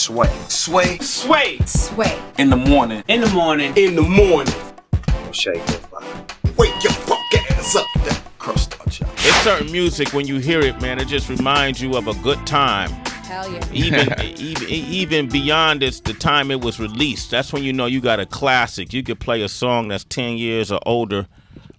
Sway. Sway. Sway. Sway. In the morning. In the morning. In the morning. Shake it, body. Wake your punk ass up. That crust out y'all. It's certain music when you hear it, man, it just reminds you of a good time. Hell yeah. Even beyond the time it was released. That's when you know you got a classic. You could play a song that's 10 years or older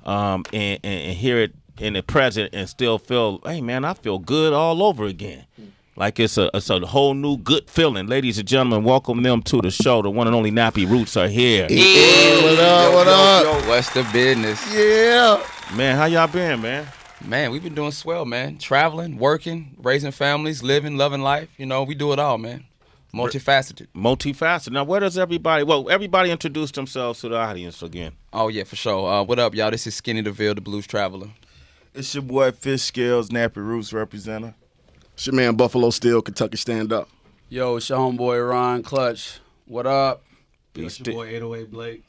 and hear it in the present and still feel, hey, man, I feel good all over again. Like it's a whole new good feeling. Ladies and gentlemen, welcome them to the show. The one and only Nappy Roots are here. Yeah. What up, what up? Yo, what's the business? Yeah. Man, how y'all been, man? Man, we've been doing swell, man. Traveling, working, raising families, living, loving life. You know, we do it all, man. Multifaceted. Multifaceted. Now, where does everybody introduce themselves to the audience again. Oh, yeah, for sure. What up, y'all? This is Skinny DeVille, the Blues Traveler. It's your boy Fish Scales, Nappy Roots representative. It's your man Buffalo Stille, Kentucky Stand Up. Yo, it's your homeboy Ron Clutch. What up? It's your boy 808 Blake.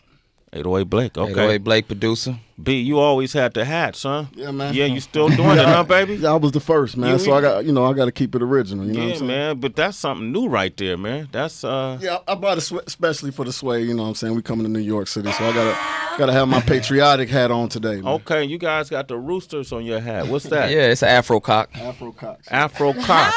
808 Blake, okay. 808 Blake, producer. B, you always had the hats, huh? Yeah, man. Yeah, you still doing it, huh, baby? Yeah, I was the first, man. So I got to keep it original. You know what I'm saying? Man. But that's something new right there, man. That's Yeah, I bought it especially for the Sway. You know what I'm saying? We coming to New York City, so I gotta have my patriotic hat on today. Man. Okay. You guys got the roosters on your hat. What's that? Yeah, it's an Afro cock. Afro Cox. Afro cock.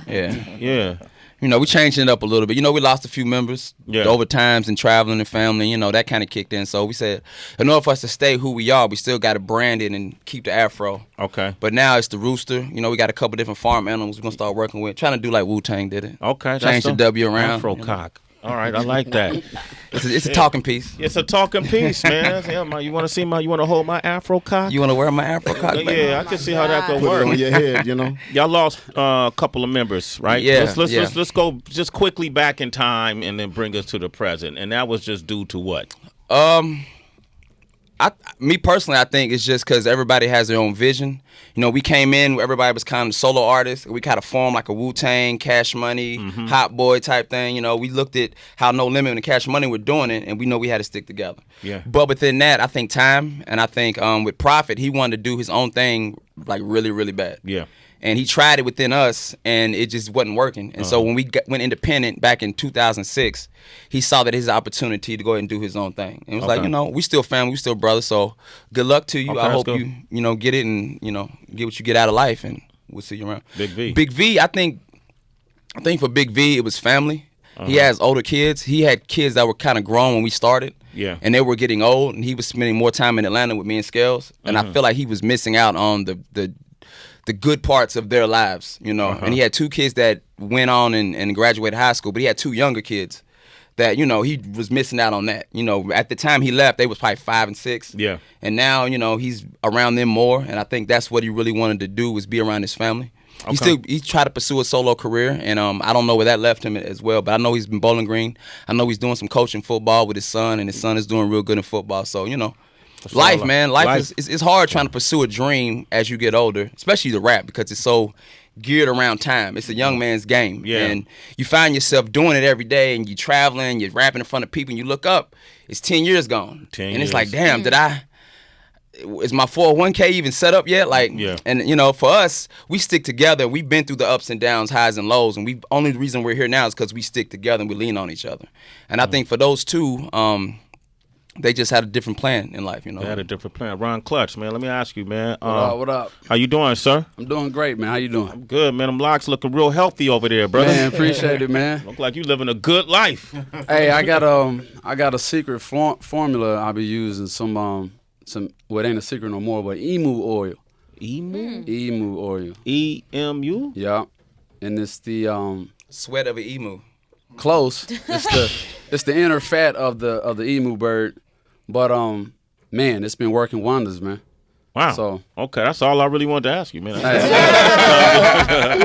Yeah. Yeah. You know, we changing it up a little bit. You know, we lost a few members over times and traveling and family. You know, that kind of kicked in. So we said, in order for us to stay who we are, we still got to brand it and keep the afro. Okay. But now it's the rooster. You know, we got a couple different farm animals we're going to start working with. Trying to do like Wu-Tang did it. Okay. Change the W around. Afro cock. All right, I like that. It's a talking piece. It's a talking piece, man. Yeah, you want to hold my Afro cock? You want to wear my Afro cock? Yeah, I can see how that could Put work. it on your head, you know. Y'all lost a couple of members, right? Yeah. Let's go just quickly back in time and then bring us to the present. And that was just due to what? Me personally, I think it's just because everybody has their own vision. You know, we came in, everybody was kind of solo artists. We kind of formed like a Wu-Tang, Cash Money, Hot Boy type thing. You know, we looked at how No Limit and Cash Money were doing it, and we know we had to stick together. Yeah. But within that, I think time, and I think with Prophet, he wanted to do his own thing like really, really bad. Yeah. And he tried it within us, and it just wasn't working. And so when we went independent back in 2006, he saw that his opportunity to go ahead and do his own thing. And it was like, you know, we still family, we still brothers. So good luck to you. Okay, I hope you get it and, you know, get what you get out of life, and we'll see you around. Big V. Big V, I think for Big V, it was family. He has older kids. He had kids that were kind of grown when we started. Yeah. And they were getting old, and he was spending more time in Atlanta with me and Scales. And I feel like he was missing out on the good parts of their lives, you know. And he had two kids that went on and graduated high school, but he had two younger kids that, you know, he was missing out on that. You know, at the time he left, they was probably 5 and 6. Yeah. And now, you know, he's around them more, and I think that's what he really wanted to do, was be around his family. Okay. He tried to pursue a solo career, and I don't know where that left him as well, but I know he's been Bowling Green. I know he's doing some coaching football with his son, and his son is doing real good in football. So, you know, life, man. Life is it's hard trying to pursue a dream as you get older, especially the rap, because it's so geared around time. It's a young man's game. Yeah. And you find yourself doing it every day, and you're traveling, you're rapping in front of people, and you look up, it's 10 years gone. 10 and years. It's like, damn, is my 401k even set up yet? Like, and you know, for us, we stick together. We've been through the ups and downs, highs and lows, and only reason we're here now is because we stick together and we lean on each other. And I think for those two, they just had a different plan in life, you know. They had a different plan. Ron Clutch, man, let me ask you, man. What up? How you doing, sir? I'm doing great, man. How you doing? I'm good, man. Them locks looking real healthy over there, brother. Man, appreciate it, man. Look like you living a good life. Hey, I got a secret formula I be using. Some well, it ain't a secret no more, but emu oil. Emu oil. EMU? Yeah. And it's the Sweat of an emu. Close. It's the inner fat of the emu bird. But man, it's been working wonders, man. Wow. So okay, that's all I really wanted to ask you, man.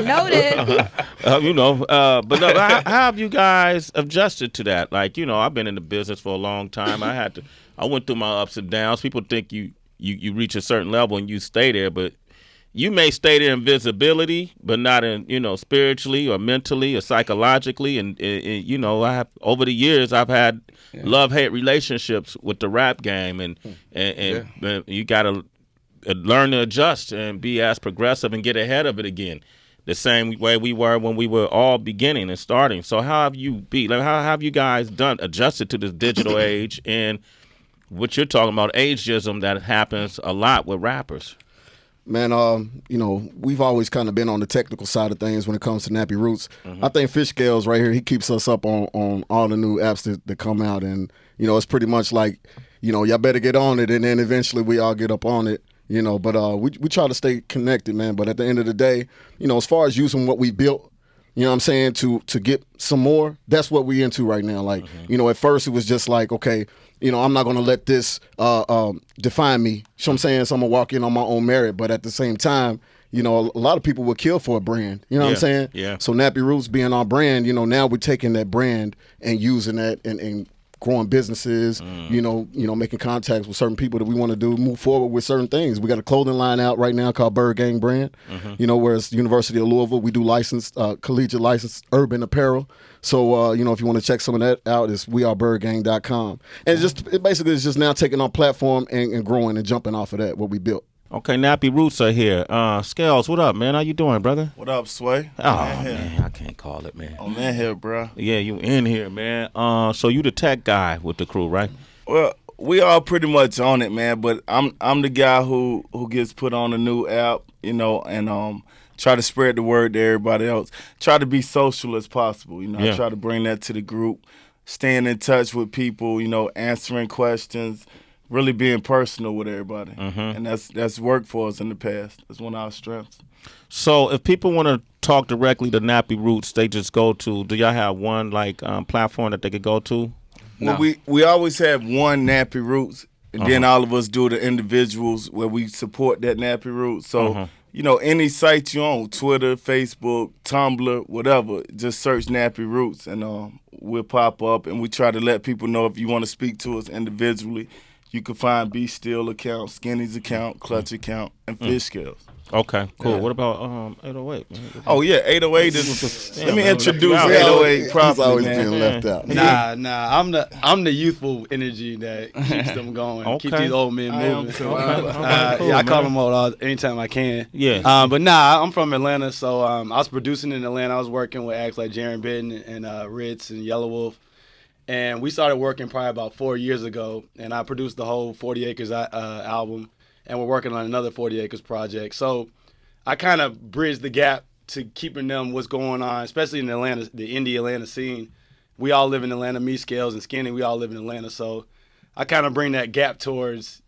Noted. But no, how have you guys adjusted to that? Like, you know, I've been in the business for a long time. I went through my ups and downs. People think you reach a certain level and you stay there, but you may stay there in visibility, but not in, you know, spiritually or mentally or psychologically. And you know, over the years I've had love-hate relationships with the rap game, and you got to learn to adjust and be as progressive and get ahead of it again. the same way we were when we were all beginning and starting. So how have you how have you guys adjusted to this digital age and what you're talking about, ageism that happens a lot with rappers? Man, you know, we've always kind of been on the technical side of things when it comes to Nappy Roots. I think Fish Scales right here, he keeps us up on all the new apps that come out. And, you know, it's pretty much like, you know, y'all better get on it, and then eventually we all get up on it, you know. But we try to stay connected, man. But at the end of the day, you know, as far as using what we built, you know what I'm saying, to get some more, that's what we into right now. Like, you know, at first it was just like, okay, you know, I'm not going to let this define me. You know what I'm saying? So I'm going to walk in on my own merit. But at the same time, you know, a lot of people would kill for a brand. You know what I'm saying? Yeah. So Nappy Roots being our brand, you know, now we're taking that brand and using that and growing businesses, you know, making contacts with certain people that we want to move forward with certain things. We got a clothing line out right now called Bird Gang Brand, you know, whereas University of Louisville, we do licensed, collegiate licensed urban apparel. So, you know, if you want to check some of that out, it's wearebirdgang.com. And it basically is just now taking our platform and growing and jumping off of that, what we built. Okay, Nappy Roots are here. Scales, what up, man? How you doing, brother? What up, Sway? Oh, man, I can't call it, man. I'm in here, bro. Yeah, you in here, man. So you the tech guy with the crew, right? Well, we all pretty much on it, man. But I'm the guy who gets put on a new app, you know, and try to spread the word to everybody else. Try to be social as possible, you know. Yeah. I try to bring that to the group, staying in touch with people, you know, answering questions, really being personal with everybody. And that's worked for us in the past. That's one of our strengths. So if people want to talk directly to Nappy Roots, they just go to, do y'all have one like platform that they could go to? Well, we always have one Nappy Roots, and then all of us do the individuals where we support that Nappy Roots. So, you know, any site you on, Twitter, Facebook, Tumblr, whatever, just search Nappy Roots, and we'll pop up. And we try to let people know if you want to speak to us individually, you can find Be Still account, Skinny's account, Clutch account, and Fish Scales. Okay, cool. What about 808? Oh, yeah, 808 is, let me introduce 808 properly, He's always man. being left out. Nah. I'm the youthful energy that keeps them going, keep these old men moving. I call them out anytime I can. Yeah. But I'm from Atlanta, so I was producing in Atlanta. I was working with acts like Jaron Benton and Ritz and Yellow Wolf. And we started working probably about 4 years ago, and I produced the whole 40 Acres album, and we're working on another 40 Acres project. So I kind of bridged the gap to keeping them what's going on, especially in Atlanta, the indie Atlanta scene. We all live in Atlanta, me, Scales, and Skinny, we all live in Atlanta. So I kind of bring that gap towards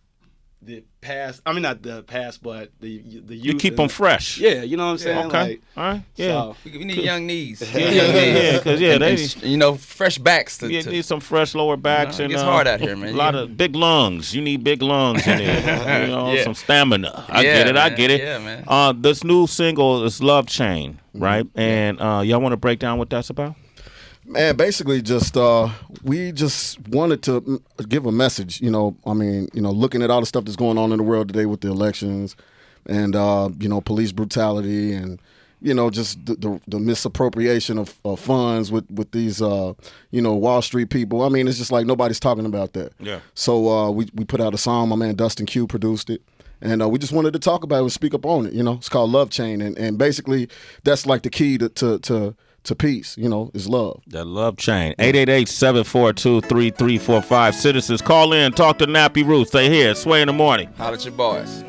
the past. I mean, not the past, but the youth. You keep them fresh. Yeah, you know what I'm saying? Okay. Like, all right. Yeah. So, we need young knees. Yeah, because they you know, fresh backs. you need some fresh lower backs. It's hard out here, man. A lot of big lungs. You need big lungs in there. You know, some stamina. I get it. Yeah, man. This new single is Love Chain, right? And y'all want to break down what that's about? Man, basically just we just wanted to give a message, you know, I mean, you know, looking at all the stuff that's going on in the world today with the elections and, you know, police brutality and, you know, just the misappropriation of funds with these, you know, Wall Street people. I mean, it's just like nobody's talking about that. Yeah. So we put out a song. My man Dustin Q produced it. And we just wanted to talk about it and speak up on it, you know. It's called Love Chain. And basically that's like the key to peace, you know, is love. That love chain. 888-742-3345. Citizens, call in, talk to Nappy Roots. They here, Sway in the morning. Holla at your boys.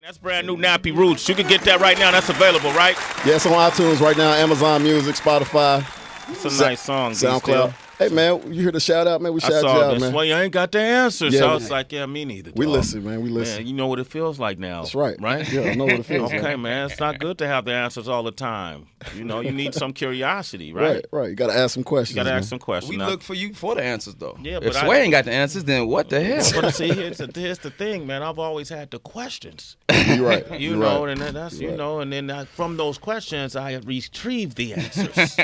That's brand new Nappy Roots. You can get that right now. That's available, right? Yeah, it's on iTunes right now, Amazon Music, Spotify. It's a nice song. SoundCloud. Hey, man, you hear the shout out, man? We shout you out, man. Sway, I ain't got the answers. Yeah, So I was like, yeah, me neither. We dog. listen, man. We listen. Man, you know what it feels like now. That's right. Right? Yeah, I know what it feels like. Okay, man. It's not good to have the answers all the time. You know, you need some curiosity, right? Right. You got to ask some questions. You got to ask man. some questions. We Now, look for you for the answers, though. Yeah, if but Sway ain't got the answers, then what the hell? But see, here's the thing, man. I've always had the questions. You're right. You You're know, right. and that's you know, and then from those questions, I retrieve the answers.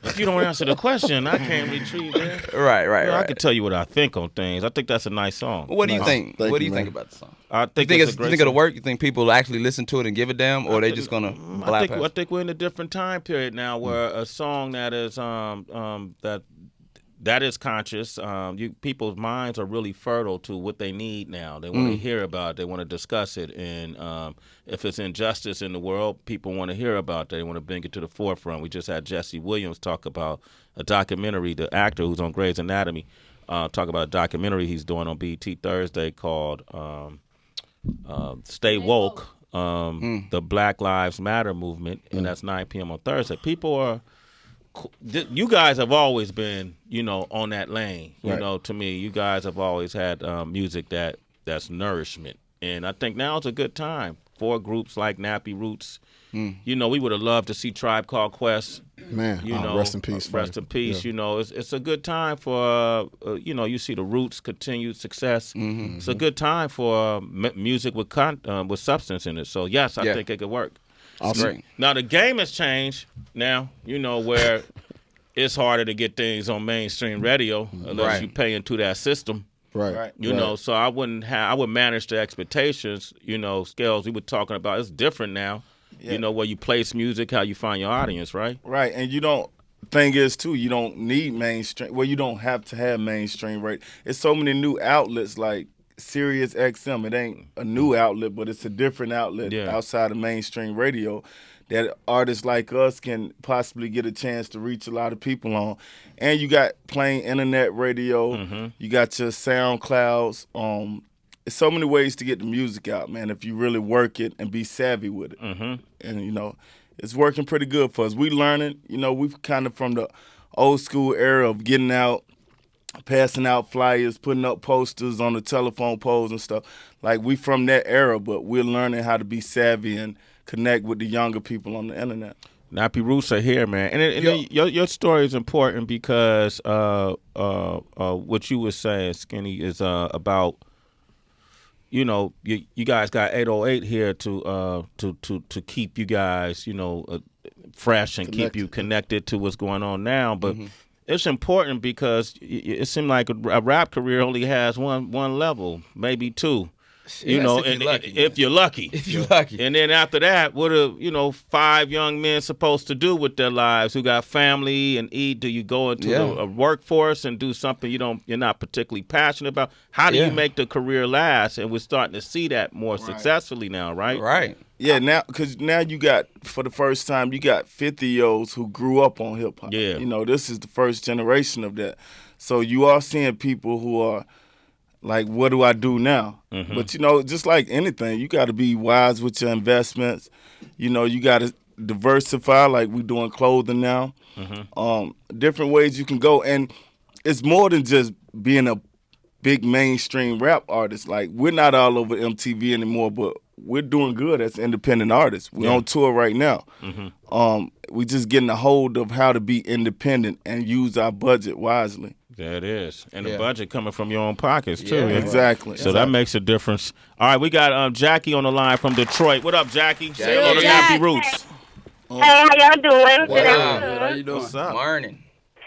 If you don't answer the question, I can't retrieve it. Right. I can tell you what I think on things. I think that's a nice song. What do you think? Thank What do you, you man. think about the song? I think You think, it's a great it'll song. work? You think people will actually listen to it and give a damn, or are they just gonna I think we're in a different time period now, where a song that is that that is conscious. People's minds are really fertile to what they need now. They want to hear about it. They want to discuss it. And if it's injustice in the world, people want to hear about it. They want to bring it to the forefront. We just had Jesse Williams talk about a documentary, the actor who's on Grey's Anatomy, talk about a documentary he's doing on BET Thursday called Stay Woke, the Black Lives Matter movement, and that's 9 p.m. on Thursday. People are... You guys have always been, on that lane. To me, you guys have always had music that's nourishment, and I think now is a good time for groups like Nappy Roots. We would have loved to see Tribe Called Quest. Man, rest in peace. Rest in peace. Yeah. It's a good time for you see the Roots continued success. It's a good time for music with substance in it. So yes, I think it could work. Awesome. Now the game has changed. Now where it's harder to get things on mainstream radio unless you pay into that system. Right. So I would manage the expectations. Scales we were talking about. It's different now. Yeah. Where you place music, how you find your audience, right? Right, and thing is too, you don't need mainstream. Well, you don't have to have mainstream, right? It's so many new outlets like Sirius XM. It ain't a new outlet, but it's a different outlet outside of mainstream radio that artists like us can possibly get a chance to reach a lot of people on. And you got plain internet radio. You got your SoundClouds. There's so many ways to get the music out, man, if you really work it and be savvy with it. And, it's working pretty good for us. We learning, we've kind of from the old school era of getting out, passing out flyers, putting up posters on the telephone poles and stuff. Like, we from that era, but we're learning how to be savvy and connect with the younger people on the internet. Nappy Roots are here, man. And your story is important because what you were saying, Skinny, is about, you guys got 808 here to keep you guys, fresh and keep you connected to what's going on now. But it's important because it seems like a rap career only has one level, maybe two. If you're lucky. And then after that, what are 5 young men supposed to do with their lives who got family and eat? Do you go into a workforce and do something you're not particularly passionate about? How do you make the career last? And we're starting to see that more successfully now, right? Right. Yeah, because now you got, for the first time, you got 50-year-olds who grew up on hip-hop. Yeah. This is the first generation of that. So you are seeing people who are like, what do I do now? But, just like anything, you got to be wise with your investments. You got to diversify, like we doing clothing now. Different ways you can go. And it's more than just being a big mainstream rap artist. Like, we're not all over MTV anymore, but we're doing good as independent artists. We're on tour right now. We just getting a hold of how to be independent and use our budget wisely. That is. And the budget coming from your own pockets, too. Yeah, exactly. So that makes a difference. All right, we got Jackie on the line from Detroit. What up, Jackie? Say hello to Nappy Roots. Hey, how y'all doing? Good. How you doing? What's up? Morning.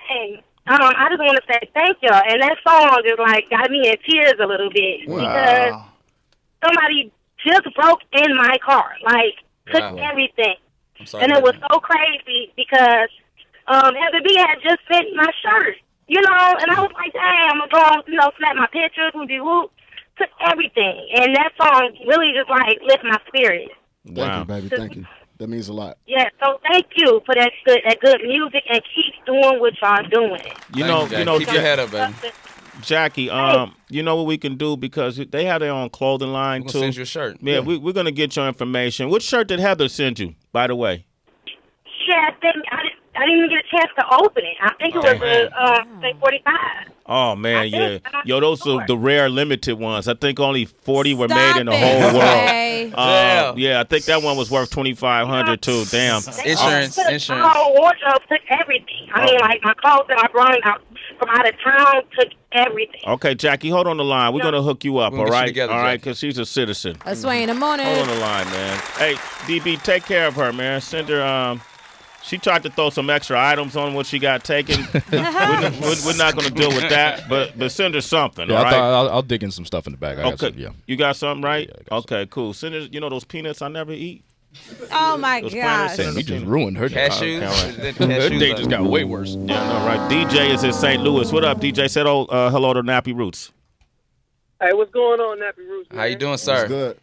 Hey, I just want to say thank y'all. And that song just, got me in tears a little bit. Because somebody just broke in my car. Took everything. And it was so crazy because MTV had just sent my shirt. And I was like, damn, I'm going to snap my pictures and do whoop. Took everything. And that song really just, lift my spirit. Thank you, baby. Thank you. That means a lot. Yeah, so thank you for that good music and keep doing what y'all doing. Keep your head up, baby. Jackie, you know what we can do because they have their own clothing line, too. Send you a shirt. Yeah, we're going to get your information. Which shirt did Heather send you, by the way? Yeah, I didn't even get a chance to open it. I think it was say 45. Oh, man, yeah. Yo, those are the rare limited ones. I think only 40 were made in the whole world. Yeah, I think that one was worth $2,500 too. Damn. Insurance. My whole wardrobe took everything. I mean, my clothes that I brought out from out of town took everything. Okay, Jackie, hold on the line. We're going to hook you up, all right? Together, all right, because she's a citizen. That's Sway in the morning. Hold on the line, man. Hey, DB, take care of her, man. Send her, she tried to throw some extra items on what she got taken. we're not going to deal with that, but send her something, all right? I'll dig in some stuff in the back. I got some, You got something, right? Yeah, I got okay, cool. Send her, those peanuts I never eat? Oh my gosh. You just ruined her cashews. They just got way worse. Yeah, no, right. DJ is in St. Louis. What up, DJ? Said hello to Nappy Roots. Hey, what's going on, Nappy Roots, man? How you doing, sir? It's good.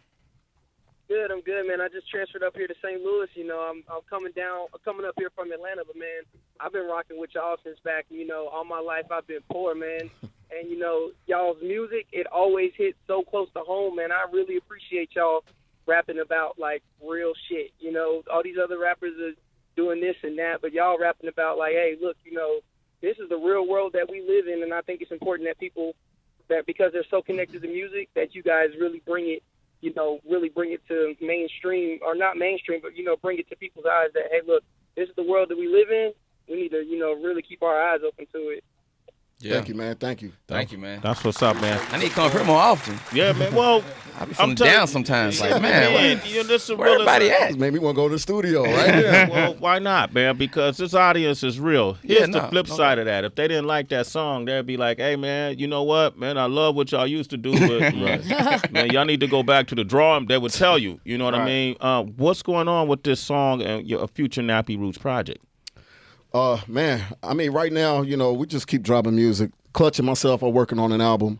Good, I'm good, man. I just transferred up here to St. Louis. You know, I'm coming up here from Atlanta, but man, I've been rocking with y'all since back. You know, all my life I've been poor, man. And you know, y'all's music, it always hits so close to home, man. I really appreciate y'all rapping about like real shit. You know, all these other rappers are doing this and that, but y'all rapping about like, hey, look, you know, this is the real world that we live in, and I think it's important that people, that because they're so connected to music, that you guys really bring it. You know, really bring it to mainstream, or not mainstream, but, you know, bring it to people's eyes that, hey, look, this is the world that we live in. We need to, you know, really keep our eyes open to it. Yeah. Thank you, man. Thank you. Thank you, man. That's what's up, man. I need to come up here more often. Yeah, man. Well, I be feeling down sometimes. Like, man, this is where everybody at? Made me want to go to the studio, right? Yeah, well, why not, man? Because this audience is real. Here's the flip side of that. If they didn't like that song, they'd be like, hey, man, you know what, man? I love what y'all used to do, but man, y'all need to go back to the drawing. They would tell you. You know what I mean? What's going on with this song and your future Nappy Roots project? Man, I mean, right now, you know, we just keep dropping music. Clutch and myself are working on an album.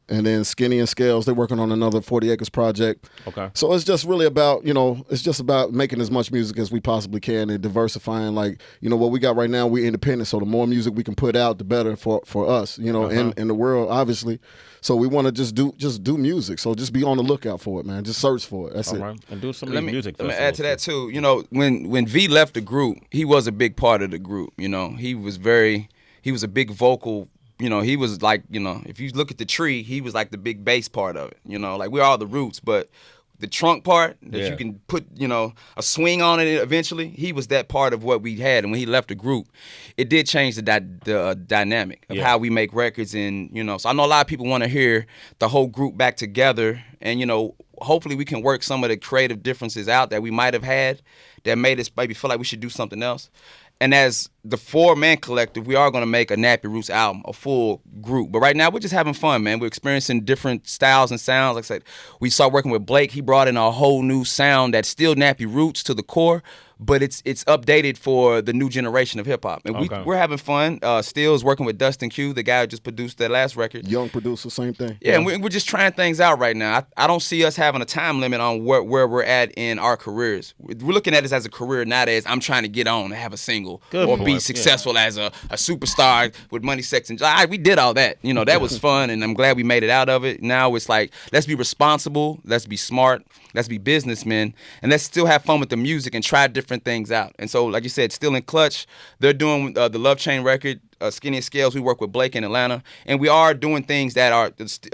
And then Skinny and Scales, they're working on another 40 Acres project. Okay. So it's just really about, you know, it's just about making as much music as we possibly can and diversifying. Like, you know, what we got right now, we're independent. So the more music we can put out, the better for us, you know, in the world, obviously. So we want to just do music. So just be on the lookout for it, man. Just search for it. That's it. And do some music. Let me add to that, too. You know, when V left the group, he was a big part of the group. You know, he was a big vocal. You know, he was like, you know, if you look at the tree, he was like the big bass part of it. You know, like we're all the roots, but the trunk part that you can put, you know, a swing on it eventually, he was that part of what we had. And when he left the group, it did change the dynamic of how we make records. And, you know, so I know a lot of people want to hear the whole group back together. And, you know, hopefully we can work some of the creative differences out that we might have had that made us maybe feel like we should do something else. And as the 4-man collective, we are going to make a Nappy Roots album, a full group. But right now, we're just having fun, man. We're experiencing different styles and sounds. Like I said, we started working with Blake. He brought in a whole new sound that's still Nappy Roots to the core, but it's updated for the new generation of hip-hop. And we're having fun. Stille is working with Dustin Q, the guy who just produced that last record. Young producer, same thing. Yeah, and we're just trying things out right now. I don't see us having a time limit on where we're at in our careers. We're looking at this as a career, not as I'm trying to get on and have a single or be successful as a superstar with money, sex, and we did all that. You know, that was fun, and I'm glad we made it out of it. Now it's like, let's be responsible, let's be smart, let's be businessmen, and let's still have fun with the music and try different things out. And so, like you said, Still in Clutch, they're doing the Love Chain record. Skinny and Scales, we work with Blake in Atlanta, and we are doing things that are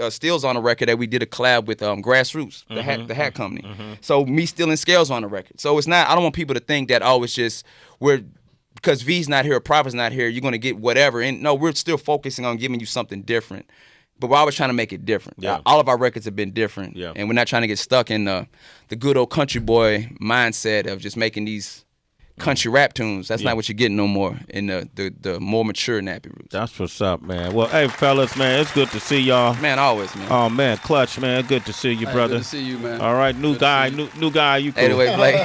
Still's on a record that we did a collab with Grassroots, the hat company. So me, Still and Scales on the record. So it's not, I don't want people to think that it's just because V's not here or Prophet's not here, you're going to get whatever. And no, we're still focusing on giving you something different. But we're always trying to make it different. Yeah. All of our records have been different. Yeah. And we're not trying to get stuck in the good old country boy mindset of just making these country rap tunes. That's not what you're getting no more in the more mature Nappy Roots. That's what's up, man. Well, hey, fellas, man, it's good to see y'all. Man, always, man. Oh, man, Clutch, man, good to see you, brother. Good to see you, man. All right, new guy, you cool. 808 Blake.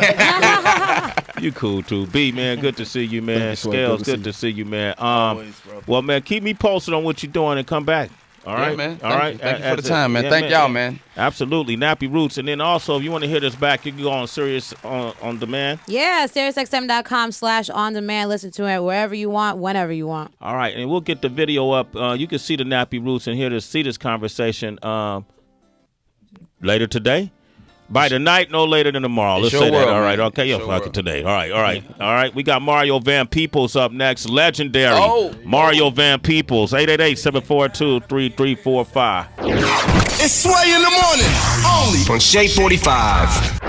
You cool, too. B, man, good to see you, man. Scales, good to see you, man. Always, bro. Well, man, keep me posted on what you're doing and come back. All right, man. All right. Thank you for the time, man. Thank y'all, man. Absolutely, Nappy Roots. And then also, if you want to hear this back, you can go on Sirius on demand. Yeah, SiriusXM.com/on-demand. Listen to it wherever you want, whenever you want. All right, and we'll get the video up. You can see the Nappy Roots and see this conversation later today. By tonight, no later than tomorrow. Let's say that. All right. Okay. Yeah. Fuck it today. All right. All right. We got Mario Van Peebles up next. Legendary. Mario Van Peebles. 888-742-3345. It's Sway in the morning. Only on Shea 45.